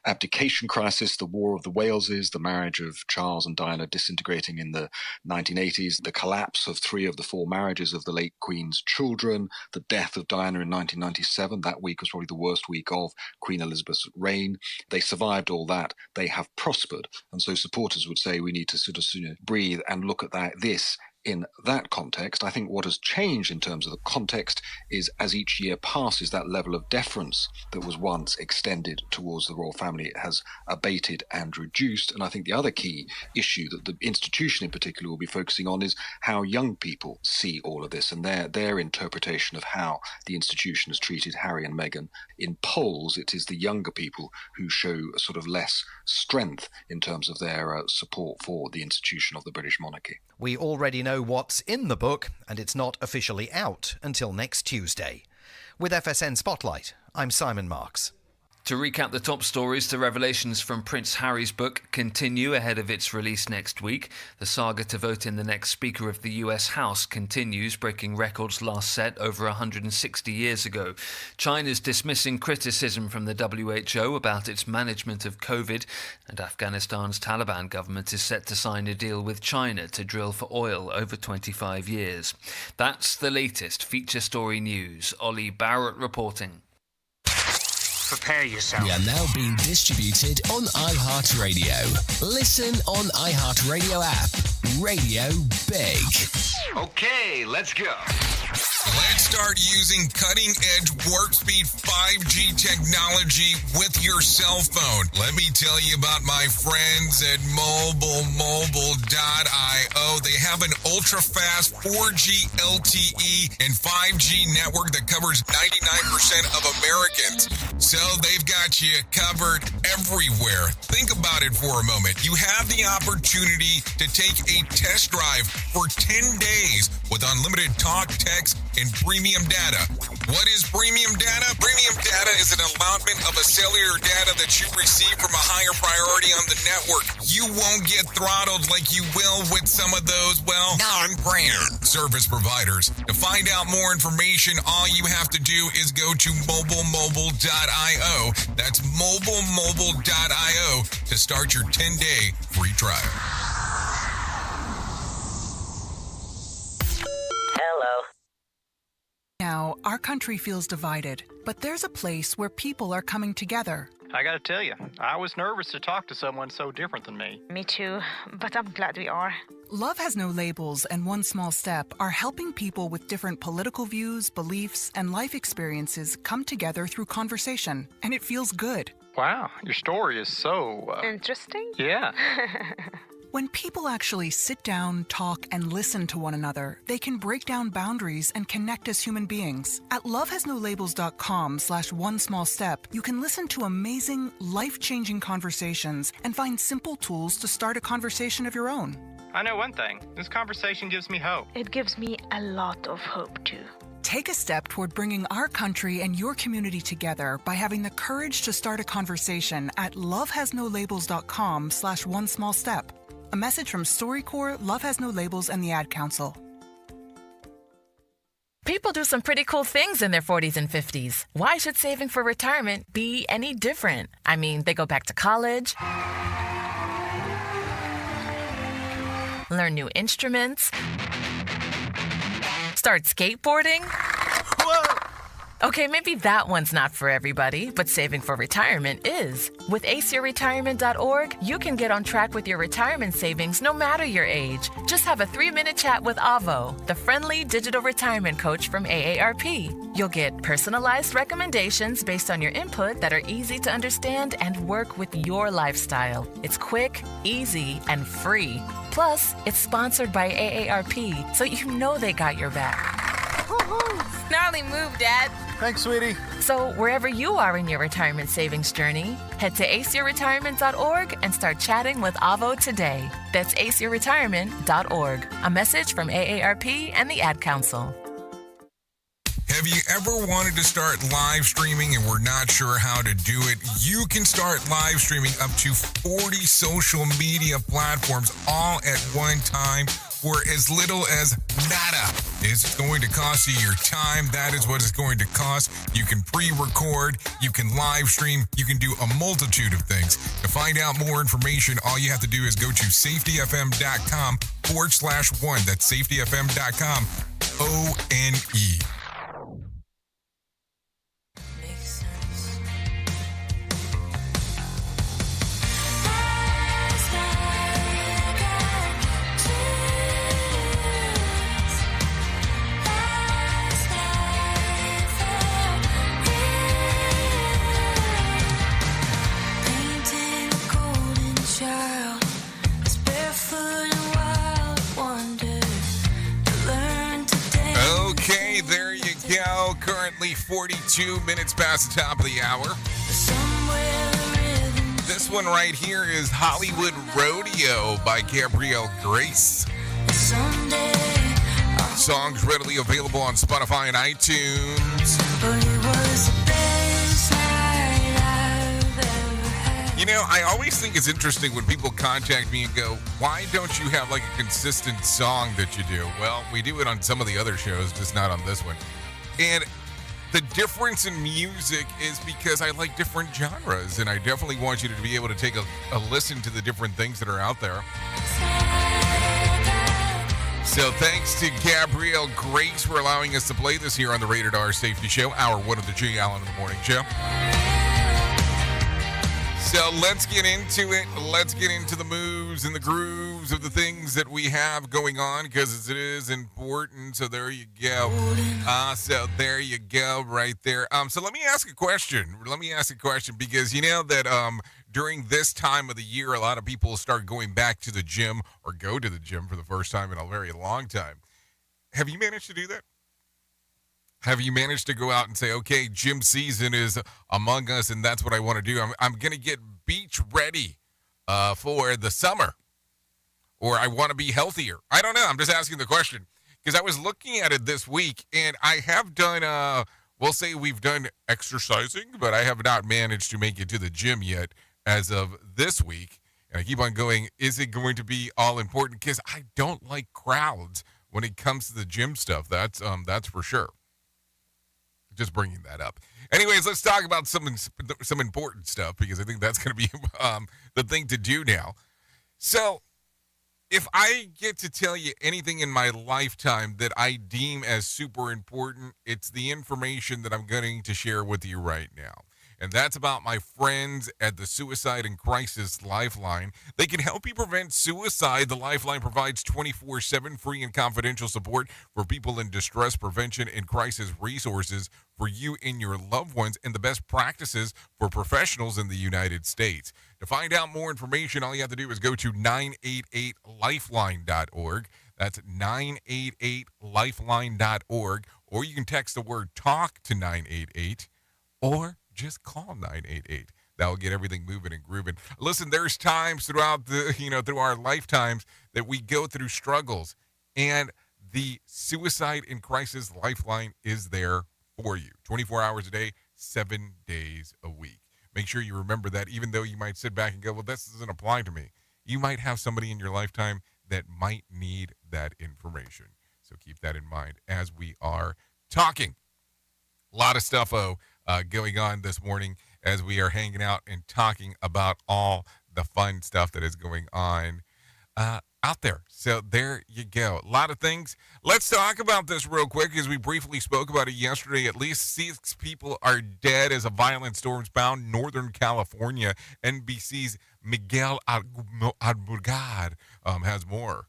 abdication crisis, the War of the Waleses, the marriage of Charles and Diana disintegrating in the 1980s, the collapse of 3 of the 4 marriages of the late Queen's children, the death of Diana in 1997. That week was probably the worst week of Queen Elizabeth's reign. They survived all that. They have prospered. And so supporters would say we need to sort of breathe and look at this in that context. I think what has changed in terms of the context is as each year passes, that level of deference that was once extended towards the royal family has abated and reduced. And I think the other key issue that the institution in particular will be focusing on is how young people see all of this and their interpretation of how the institution has treated Harry and Meghan. In polls, it is the younger people who show a sort of less strength in terms of their support for the institution of the British monarchy. We already know what's in the book, and it's not officially out until next Tuesday. With FSN Spotlight, I'm Simon Marks. To recap the top stories, the revelations from Prince Harry's book continue ahead of its release next week. The saga to vote in the next Speaker of the US House continues, breaking records last set over 160 years ago. China's dismissing criticism from the WHO about its management of COVID, and Afghanistan's Taliban government is set to sign a deal with China to drill for oil over 25 years. That's the latest feature story news. Ollie Barrett reporting. Prepare yourself. We are now being distributed on iHeartRadio. Listen on iHeartRadio app. Radio Big. Okay, let's go. Let's start using cutting-edge warp speed 5G technology with your cell phone. Let me tell you about my friends at mobilemobile.io. They have an ultra-fast 4G LTE and 5G network that covers 99% of Americans. So they've got you covered everywhere. Think about it for a moment. You have the opportunity to take a test drive for 10 days with unlimited talk, text, and premium data. What is premium data? Premium data is an allotment of a cellular data that you receive from a higher priority on the network. You won't get throttled like you will with some of those, non-brand service providers. To find out more information, all you have to do is go to mobilemobile.io. That's mobilemobile.io to start your 10-day free trial. Hello. Now, our country feels divided, but there's a place where people are coming together. I gotta tell you, I was nervous to talk to someone so different than me. Me too, but I'm glad we are. Love Has No Labels and One Small Step are helping people with different political views, beliefs, and life experiences come together through conversation, and it feels good. Wow, your story is so... Interesting? Yeah. When people actually sit down, talk, and listen to one another, they can break down boundaries and connect as human beings. At lovehasnolabels.com/onesmallstep, you can listen to amazing, life-changing conversations and find simple tools to start a conversation of your own. I know one thing. This conversation gives me hope. It gives me a lot of hope, too. Take a step toward bringing our country and your community together by having the courage to start a conversation at lovehasnolabels.com/onesmallstep. A message from StoryCorps, Love Has No Labels, and the Ad Council. People do some pretty cool things in their 40s and 50s. Why should saving for retirement be any different? I mean, they go back to college, learn new instruments, start skateboarding. Whoa! Okay, maybe that one's not for everybody, but saving for retirement is. With aceyourretirement.org, you can get on track with your retirement savings no matter your age. Just have a 3-minute chat with Avo, the friendly digital retirement coach from AARP. You'll get personalized recommendations based on your input that are easy to understand and work with your lifestyle. It's quick, easy, and free. Plus, it's sponsored by AARP, so you know they got your back. Gnarly move, Dad. Thanks, sweetie. So wherever you are in your retirement savings journey, head to aceyourretirement.org and start chatting with Avo today. That's aceyourretirement.org. A message from AARP and the Ad Council. Have you ever wanted to start live streaming and were not sure how to do it? You can start live streaming up to 40 social media platforms all at one time for as little as nada. It's going to cost you your time. That is what it's going to cost. You can pre-record, you can live stream, you can do a multitude of things. To find out more information, all you have to do is go to safetyfm.com/one. That's safetyfm.com, ONE. Okay, there you go. Currently 42 minutes past the top of the hour. This one right here is Hollywood Rodeo by Gabrielle Grace. Songs readily available on Spotify and iTunes. You know, I always think it's interesting when people contact me and go, why don't you have like a consistent song that you do? Well, we do it on some of the other shows, just not on this one. And the difference in music is because I like different genres, and I definitely want you to be able to take a listen to the different things that are out there. So thanks to Gabrielle Grace for allowing us to play this here on the Rated R Safety Show, hour one of the Jay Allen in the Morning Show. So let's get into it. Let's get into the moves and the grooves of the things that we have going on, because it is important. So there you go. So there you go right there. So let me ask a question. Because you know that during this time of the year, a lot of people start going back to the gym or go to the gym for the first time in a very long time. Have you managed to do that? Have you managed to go out and say, okay, gym season is among us, and that's what I want to do. I'm going to get beach ready for the summer, or I want to be healthier. I don't know. I'm just asking the question because I was looking at it this week, and I have done, we'll say we've done exercising, but I have not managed to make it to the gym yet as of this week. And I keep on going, is it going to be all important? Because I don't like crowds when it comes to the gym stuff. That's for sure. Just bringing that up. Anyways, let's talk about some important stuff, because I think that's going to be the thing to do now. So If I get to tell you anything in my lifetime that I deem as super important, it's the information that I'm going to share with you right now. And that's about my friends at the Suicide and Crisis Lifeline. They can help you prevent suicide. The Lifeline provides 24/7 free and confidential support for people in distress, prevention, and crisis resources for you and your loved ones, and the best practices for professionals in the United States. To find out more information, all you have to do is go to 988lifeline.org. That's 988lifeline.org. Or you can text the word TALK to 988, or just call 988. That will get everything moving and grooving. Listen, there's times throughout through our lifetimes that we go through struggles, and the Suicide and Crisis Lifeline is there for you 24 hours a day, 7 days a week. Make sure you remember that, even though you might sit back and go, well, this doesn't apply to me. You might have somebody in your lifetime that might need that information. So keep that in mind as we are talking. A lot of stuff going on this morning as we are hanging out and talking about all the fun stuff that is going on out there. So there you go. A lot of things. Let's talk about this real quick, as we briefly spoke about it yesterday. At least 6 people are dead as a violent storm's bound Northern California. NBC's Miguel Albugar has more.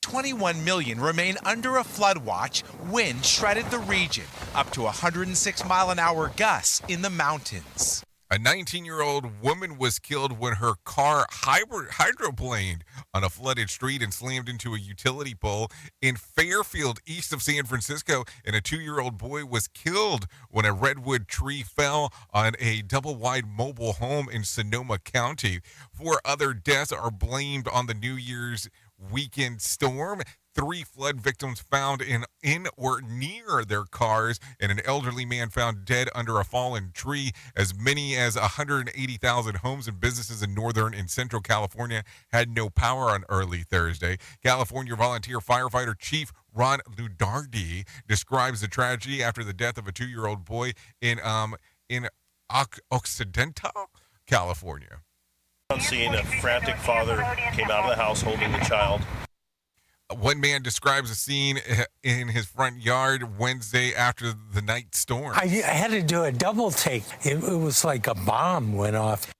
21 million remain under a flood watch. Wind shredded the region, up to 106-mile-an-hour gusts in the mountains. A 19-year-old woman was killed when her car hydroplaned on a flooded street and slammed into a utility pole in Fairfield, east of San Francisco. And a 2-year-old boy was killed when a redwood tree fell on a double-wide mobile home in Sonoma County. 4 other deaths are blamed on the New Year's weekend storm. 3 flood victims found in or near their cars, and an elderly man found dead under a fallen tree. As many as 180,000 homes and businesses in northern and central California had no power on early Thursday. California volunteer firefighter Chief Ron Ludardi describes the tragedy after the death of a 2-year-old boy in Occidental, California. Seeing a frantic father came out of the house holding the child. One man describes a scene in his front yard Wednesday after the night storm. I had to do a double take. It was like a bomb went off.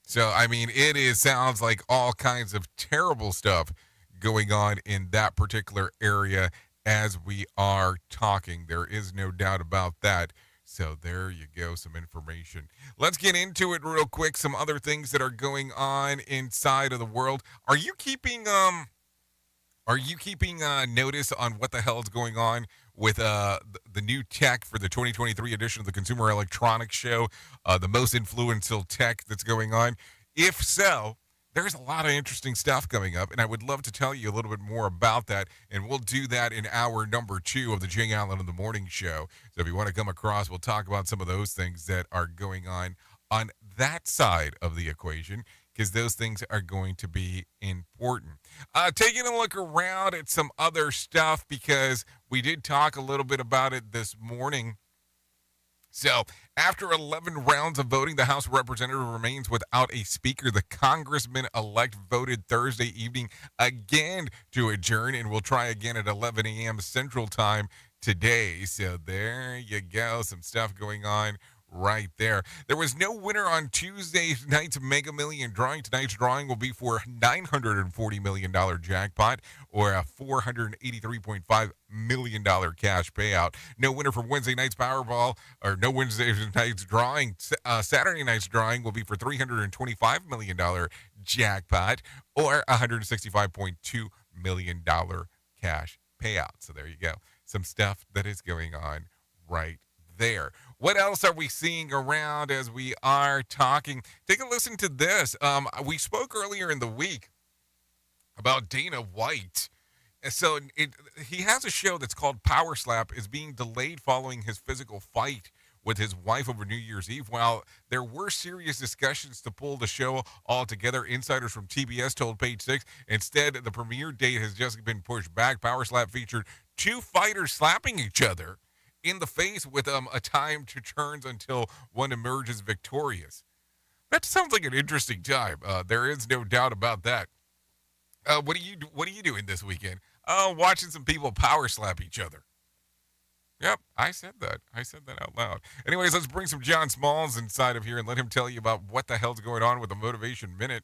So, I mean, sounds like all kinds of terrible stuff going on in that particular area as we are talking. There is no doubt about that. So there you go, some information. Let's get into it real quick. Some other things that are going on inside of the world. Are you keeping notice on what the hell is going on with the new tech for the 2023 edition of the Consumer Electronics Show, the most influential tech that's going on? If so, there's a lot of interesting stuff coming up, and I would love to tell you a little bit more about that, and we'll do that in hour number 2 of the Jay Allen in the Morning Show. So if you want to come across, we'll talk about some of those things that are going on that side of the equation, because those things are going to be important. Taking a look around at some other stuff, because we did talk a little bit about it this morning. So, after 11 rounds of voting, the House of Representatives remains without a speaker. The congressman-elect voted Thursday evening again to adjourn, and will try again at 11 a.m. Central Time today. So there you go, some stuff going on right there. There was no winner on Tuesday night's Mega Million drawing. Tonight's drawing will be for $940 million jackpot, or a $483.5 million cash payout. No winner for Wednesday night's Powerball, or no Wednesday night's drawing. Saturday night's drawing will be for $325 million jackpot, or $165.2 million cash payout. So there you go. Some stuff that is going on right there. What else are we seeing around as we are talking? Take a listen to this. We spoke earlier in the week about Dana White. So he has a show that's called Power Slap. Is being delayed following his physical fight with his wife over New Year's Eve. While there were serious discussions to pull the show all together, insiders from TBS told Page Six instead the premiere date has just been pushed back. Power Slap featured 2 fighters slapping each other in the face with a time to turns until one emerges victorious. That sounds like an interesting time. There is no doubt about that. What are you doing this weekend? Oh, watching some people power slap each other. Yep, I said that. I said that out loud. Anyways, let's bring some John Smalls inside of here and let him tell you about what the hell's going on with the Motivation Minute.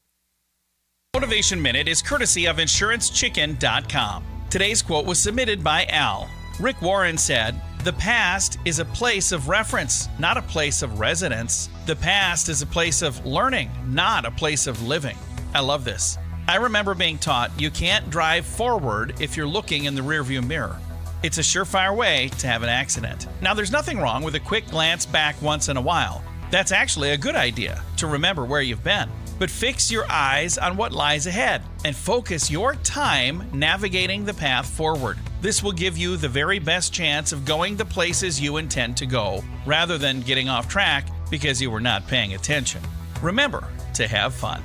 Motivation Minute is courtesy of InsuranceChicken.com. Today's quote was submitted by Al. Rick Warren said, "The past is a place of reference, not a place of residence. The past is a place of learning, not a place of living." I love this. I remember being taught you can't drive forward if you're looking in the rearview mirror. It's a surefire way to have an accident. Now, there's nothing wrong with a quick glance back once in a while. That's actually a good idea to remember where you've been. But fix your eyes on what lies ahead and focus your time navigating the path forward. This will give you the very best chance of going the places you intend to go, rather than getting off track because you were not paying attention. Remember to have fun.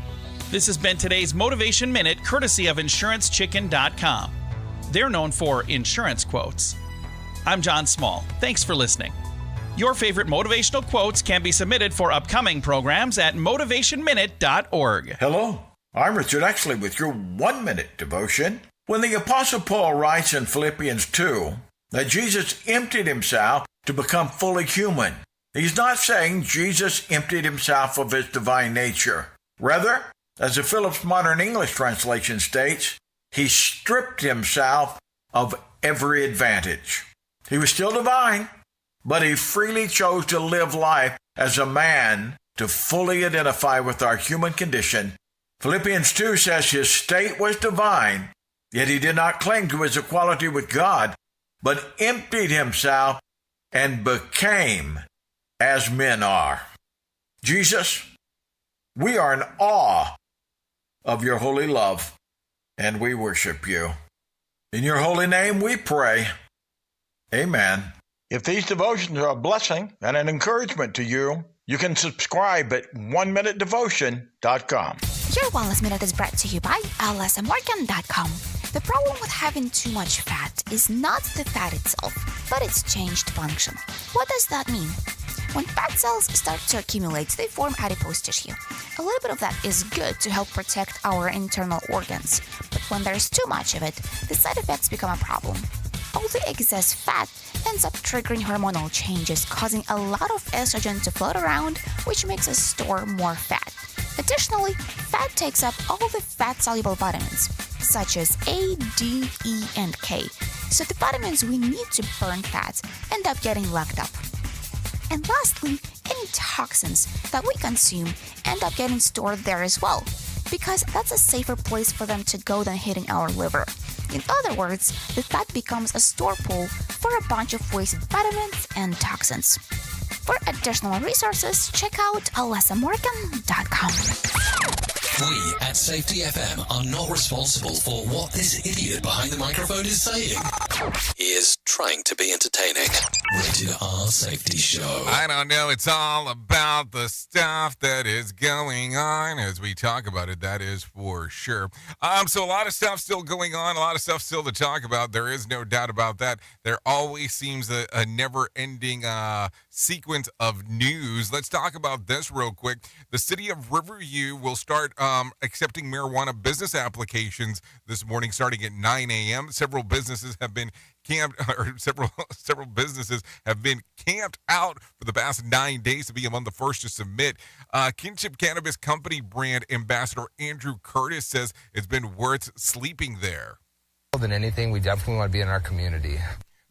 This has been today's Motivation Minute, courtesy of InsuranceChicken.com. They're known for insurance quotes. I'm John Small. Thanks for listening. Your favorite motivational quotes can be submitted for upcoming programs at motivationminute.org. Hello, I'm Richard Exley with your 1-minute devotion. When the Apostle Paul writes in Philippians 2 that Jesus emptied himself to become fully human, he's not saying Jesus emptied himself of his divine nature. Rather, as the Phillips Modern English Translation states, he stripped himself of every advantage. He was still divine, but he freely chose to live life as a man to fully identify with our human condition. Philippians 2 says his state was divine, yet he did not cling to his equality with God, but emptied himself and became as men are. Jesus, we are in awe of your holy love, and we worship you. In your holy name we pray. Amen. If these devotions are a blessing and an encouragement to you, you can subscribe at OneMinuteDevotion.com. Your Wellness Minute is brought to you by LSMorgan.com. The problem with having too much fat is not the fat itself, but its changed function. What does that mean? When fat cells start to accumulate, they form adipose tissue. A little bit of that is good to help protect our internal organs, but when there's too much of it, the side effects become a problem. All the excess fat ends up triggering hormonal changes, causing a lot of estrogen to float around, which makes us store more fat. Additionally, fat takes up all the fat-soluble vitamins, such as A, D, E, and K. So the vitamins we need to burn fat end up getting locked up. And lastly, any toxins that we consume end up getting stored there as well, because that's a safer place for them to go than hitting our liver. In other words, the fat becomes a store pool for a bunch of wasted vitamins and toxins. For additional resources, check out alessamorgan.com. We at Safety FM are not responsible for what this idiot behind the microphone is saying. He is trying to be entertaining. Rated R Safety Show. I don't know. It's all about the stuff that is going on as we talk about it. That is for sure. So a lot of stuff still going on. A lot of stuff still to talk about. There is no doubt about that. There always seems a never-ending sequence of news. Let's talk about this real quick. The city of Riverview will start accepting marijuana business applications this morning starting at 9 a.m. Several businesses have been several businesses have been camped out for the past 9 days to be among the first to submit. Kinship Cannabis Company brand ambassador Andrew Curtis says it's been worth sleeping there. More than anything, we definitely want to be in our community.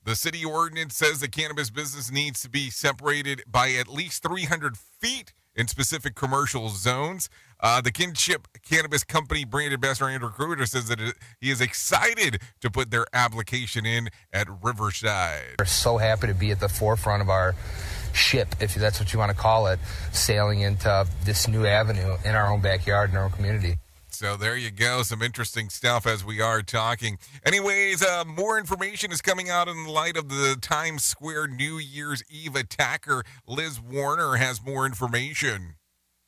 The city ordinance says the cannabis business needs to be separated by at least 300 feet in specific commercial zones. The Kinship Cannabis Company brand ambassador Andrew Kruger says that he is excited to put their application in at Riverside. We're so happy to be at the forefront of our ship, if that's what you want to call it, sailing into this new avenue in our own backyard, in our own community. So there you go. Some interesting stuff as we are talking. Anyways, more information is coming out in light of the Times Square New Year's Eve attacker. Liz Warner has more information.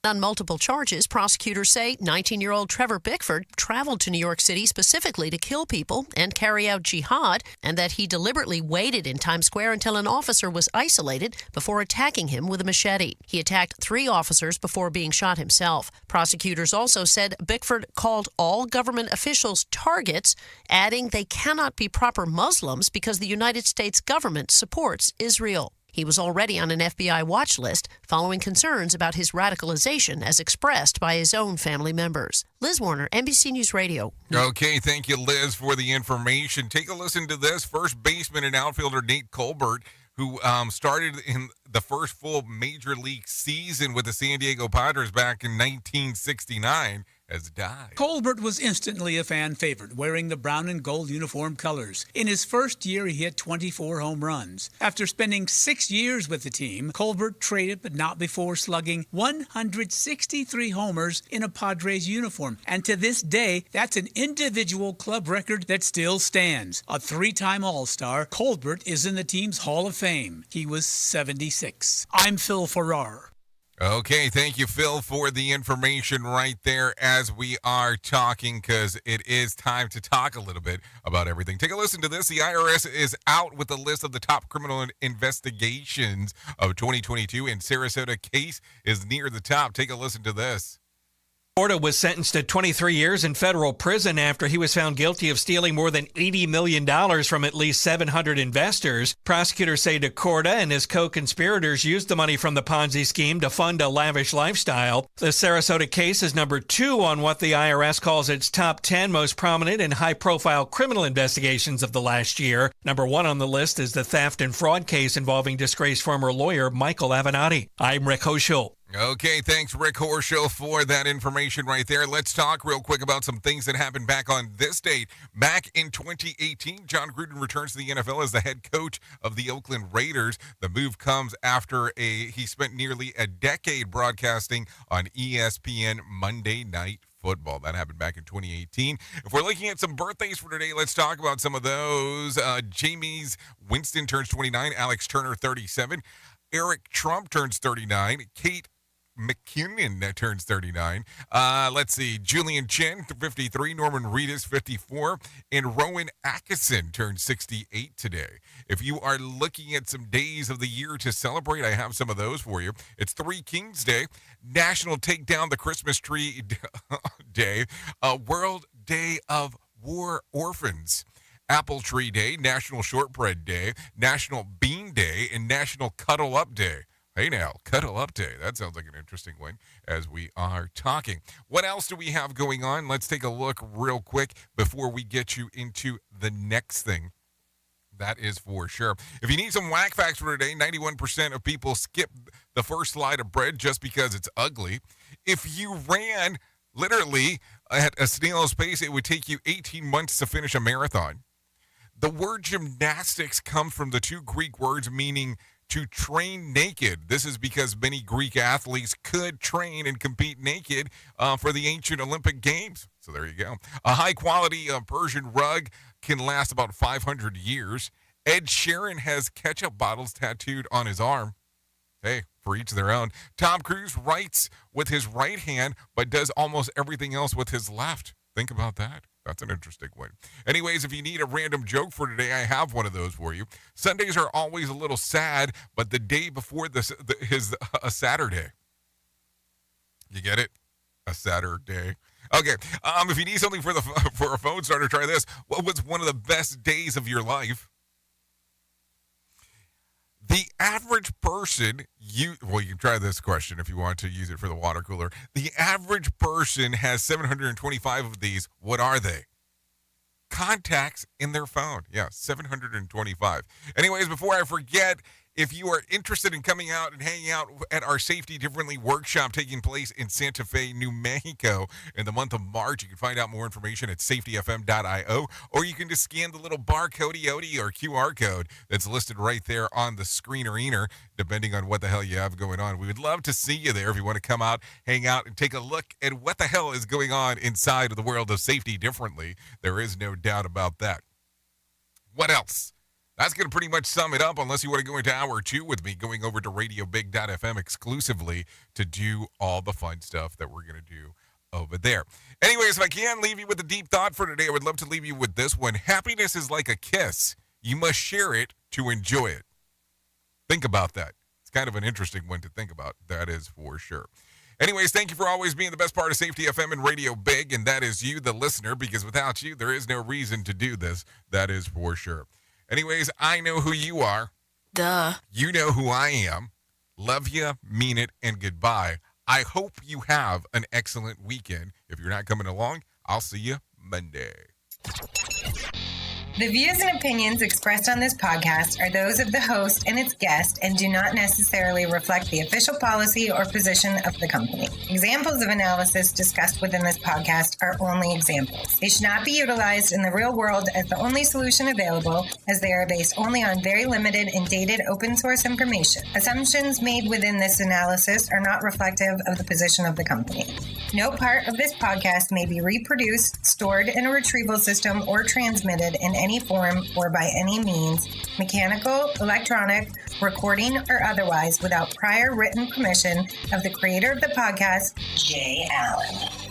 On multiple charges, prosecutors say 19-year-old Trevor Bickford traveled to New York City specifically to kill people and carry out jihad, and that he deliberately waited in Times Square until an officer was isolated before attacking him with a machete. He attacked 3 officers before being shot himself. Prosecutors also said Bickford called all government officials targets, adding they cannot be proper Muslims because the United States government supports Israel. He was already on an FBI watch list following concerns about his radicalization as expressed by his own family members. Liz Warner, NBC News Radio. Okay, thank you, Liz, for the information. Take a listen to this. First baseman and outfielder Nate Colbert, who started in the first full major league season with the San Diego Padres back in 1969, has died. Colbert was instantly a fan favorite, wearing the brown and gold uniform colors. In his first year, he hit 24 home runs. After spending 6 years with the team, Colbert traded, but not before slugging 163 homers in a Padres uniform. And to this day, that's an individual club record that still stands. A 3-time All-Star, Colbert is in the team's Hall of Fame. He was 76. I'm Phil Farrar. Okay, thank you, Phil, for the information right there as we are talking, because it is time to talk a little bit about everything. Take a listen to this. The IRS is out with a list of the top criminal investigations of 2022, and Sarasota case is near the top. Take a listen to this. Corda was sentenced to 23 years in federal prison after he was found guilty of stealing more than $80 million from at least 700 investors. Prosecutors say DeCorda and his co-conspirators used the money from the Ponzi scheme to fund a lavish lifestyle. The Sarasota case is number 2 on what the IRS calls its top 10 most prominent and high-profile criminal investigations of the last year. Number 1 on the list is the theft and fraud case involving disgraced former lawyer Michael Avenatti. I'm Rick Hochul. Okay, thanks, Rick Horschel, for that information right there. Let's talk real quick about some things that happened back on this date. Back in 2018, John Gruden returns to the NFL as the head coach of the Oakland Raiders. The move comes after he spent nearly a decade broadcasting on ESPN Monday Night Football. That happened back in 2018. If we're looking at some birthdays for today, let's talk about some of those. Jamie's Winston turns 29, Alex Turner 37, Eric Trump turns 39, Kate McKinnon turns 39. Let's see. Julian Chen, 53. Norman Reedus, 54. And Rowan Atkinson turned 68 today. If you are looking at some days of the year to celebrate, I have some of those for you. It's Three Kings Day, National Take Down the Christmas Tree Day, World Day of War Orphans, Apple Tree Day, National Shortbread Day, National Bean Day, and National Cuddle Up Day. Hey now, Cuddle Up Day. That sounds like an interesting one as we are talking. What else do we have going on? Let's take a look real quick before we get you into the next thing. That is for sure. If you need some whack facts for today, 91% of people skip the first slide of bread just because it's ugly. If you ran literally at a snail's pace, it would take you 18 months to finish a marathon. The word gymnastics comes from the 2 Greek words meaning to train naked. This is because many Greek athletes could train and compete naked for the ancient Olympic Games. So there you go. A high-quality Persian rug can last about 500 years. Ed Sheeran has ketchup bottles tattooed on his arm. Hey, for each their own. Tom Cruise writes with his right hand, but does almost everything else with his left. Think about that. That's an interesting one. Anyways, if you need a random joke for today, I have one of those for you. Sundays are always a little sad, but the day before is a Saturday. You get it? A Saturday. Okay. If you need something for a phone starter, try this. What was one of the best days of your life? The average person, you can try this question if you want to use it for the water cooler. The average person has 725 of these. What are they? Contacts in their phone. Yeah, 725. Anyways, before I forget, if you are interested in coming out and hanging out at our Safety Differently workshop taking place in Santa Fe, New Mexico in the month of March, you can find out more information at safetyfm.io, or you can just scan the little barcode or QR code that's listed right there on the screener, depending on what the hell you have going on. We would love to see you there if you want to come out, hang out, and take a look at what the hell is going on inside of the world of Safety Differently. There is no doubt about that. What else? That's going to pretty much sum it up, unless you want to go into hour 2 with me, going over to RadioBig.fm exclusively to do all the fun stuff that we're going to do over there. Anyways, if I can leave you with a deep thought for today, I would love to leave you with this one. Happiness is like a kiss. You must share it to enjoy it. Think about that. It's kind of an interesting one to think about. That is for sure. Anyways, thank you for always being the best part of Safety FM and Radio Big, and that is you, the listener, because without you, there is no reason to do this. That is for sure. Anyways, I know who you are. Duh. You know who I am. Love you, mean it, and goodbye. I hope you have an excellent weekend. If you're not coming along, I'll see you Monday. The views and opinions expressed on this podcast are those of the host and its guest and do not necessarily reflect the official policy or position of the company. Examples of analysis discussed within this podcast are only examples. They should not be utilized in the real world as the only solution available, as they are based only on very limited and dated open source information. Assumptions made within this analysis are not reflective of the position of the company. No part of this podcast may be reproduced, stored in a retrieval system, or transmitted in any form or by any means, mechanical, electronic, recording, or otherwise, without prior written permission of the creator of the podcast, Jay Allen.